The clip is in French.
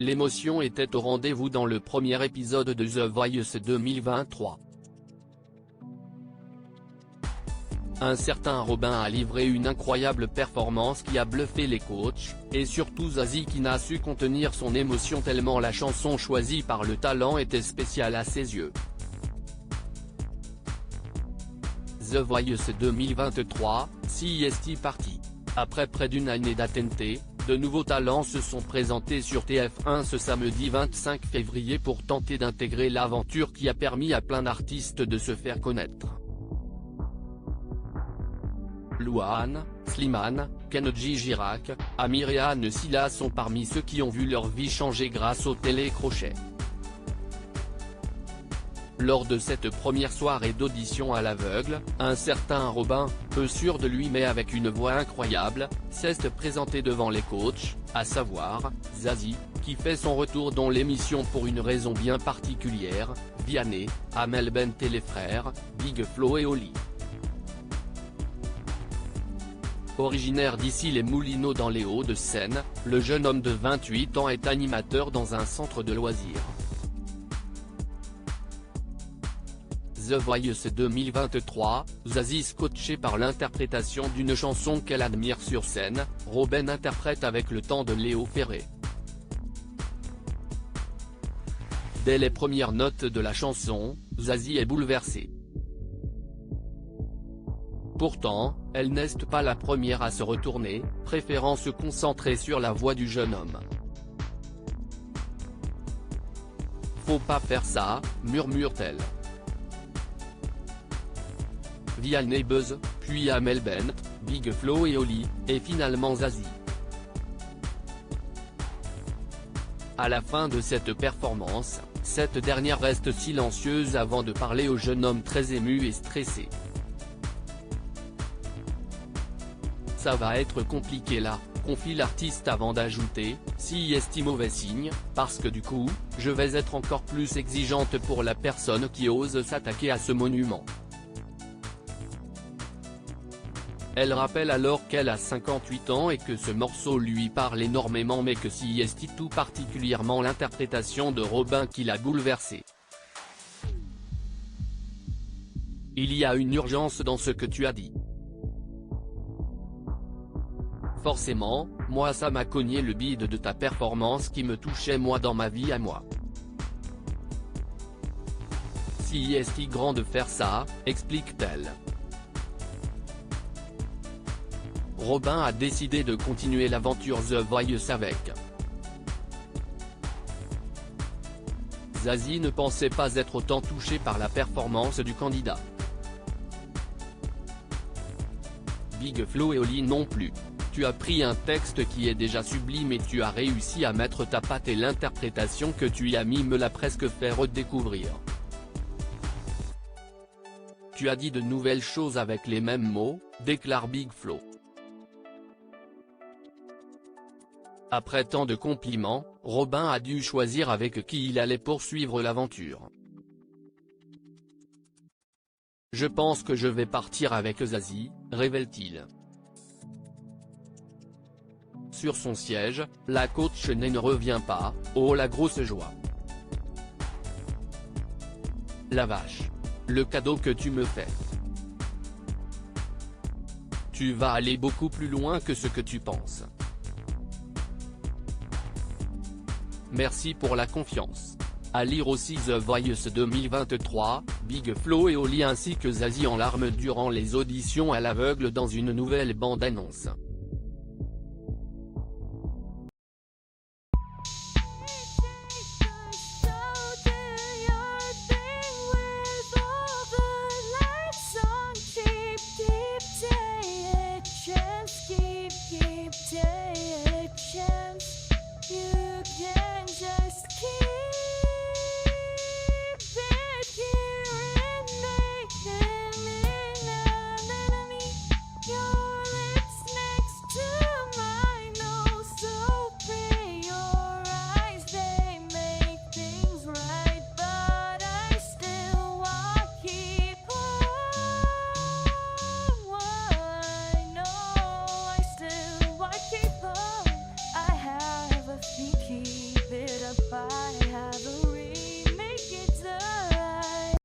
L'émotion était au rendez-vous dans le premier épisode de The Voice 2023. Un certain Robin a livré une incroyable performance qui a bluffé les coachs, et surtout Zazie qui n'a su contenir son émotion tellement la chanson choisie par le talent était spéciale à ses yeux. The Voice 2023, CEST parti. Après près d'une année d'attente, de nouveaux talents se sont présentés sur TF1 ce samedi 25 février pour tenter d'intégrer l'aventure qui a permis à plein d'artistes de se faire connaître. Louane, Slimane, Kenji Girac, Amir et Anne Silla sont parmi ceux qui ont vu leur vie changer grâce au télécrochet. Lors de cette première soirée d'audition à l'aveugle, un certain Robin, peu sûr de lui mais avec une voix incroyable, s'est présenté devant les coachs, à savoir, Zazie, qui fait son retour dans l'émission pour une raison bien particulière, Vianney, Amel Bent et les frères, Big Flo et Oli. Originaire d'ici les Moulineaux dans les Hauts-de-Seine, le jeune homme de 28 ans est animateur dans un centre de loisirs. The Voice 2023, Zazie scotché par l'interprétation d'une chanson qu'elle admire sur scène, Robin interprète avec le temps de Léo Ferré. Dès les premières notes de la chanson, Zazie est bouleversée. Pourtant, elle n'est pas la première à se retourner, préférant se concentrer sur la voix du jeune homme. Faut pas faire ça, murmure-t-elle. Vianney buzz, puis Amel Bent, Big Flo et Oli, et finalement Zazie. À la fin de cette performance, cette dernière reste silencieuse avant de parler au jeune homme très ému et stressé. Ça va être compliqué là, confie l'artiste avant d'ajouter, si est mauvais signe, parce que du coup, je vais être encore plus exigeante pour la personne qui ose s'attaquer à ce monument. Elle rappelle alors qu'elle a 58 ans et que ce morceau lui parle énormément mais que si est tout particulièrement l'interprétation de Robin qui l'a bouleversée. Il y a une urgence dans ce que tu as dit. Forcément, moi ça m'a cogné le bide de ta performance qui me touchait moi dans ma vie à moi. Si est grand de faire ça, explique-t-elle. Robin a décidé de continuer l'aventure The Voice avec. Zazie ne pensait pas être autant touchée par la performance du candidat. Big Flo et Oli non plus. Tu as pris un texte qui est déjà sublime et tu as réussi à mettre ta patte et l'interprétation que tu y as mis me l'a presque fait redécouvrir. Tu as dit de nouvelles choses avec les mêmes mots, déclare Big Flo. Après tant de compliments, Robin a dû choisir avec qui il allait poursuivre l'aventure. Je pense que je vais partir avec Zazie, révèle-t-il. Sur son siège, la coach ne revient pas, oh la grosse joie. La vache. Le cadeau que tu me fais. Tu vas aller beaucoup plus loin que ce que tu penses. Merci pour la confiance. À lire aussi The Voice 2023, Big Flo et Oli ainsi que Zazie en larmes durant les auditions à l'aveugle dans une nouvelle bande-annonce.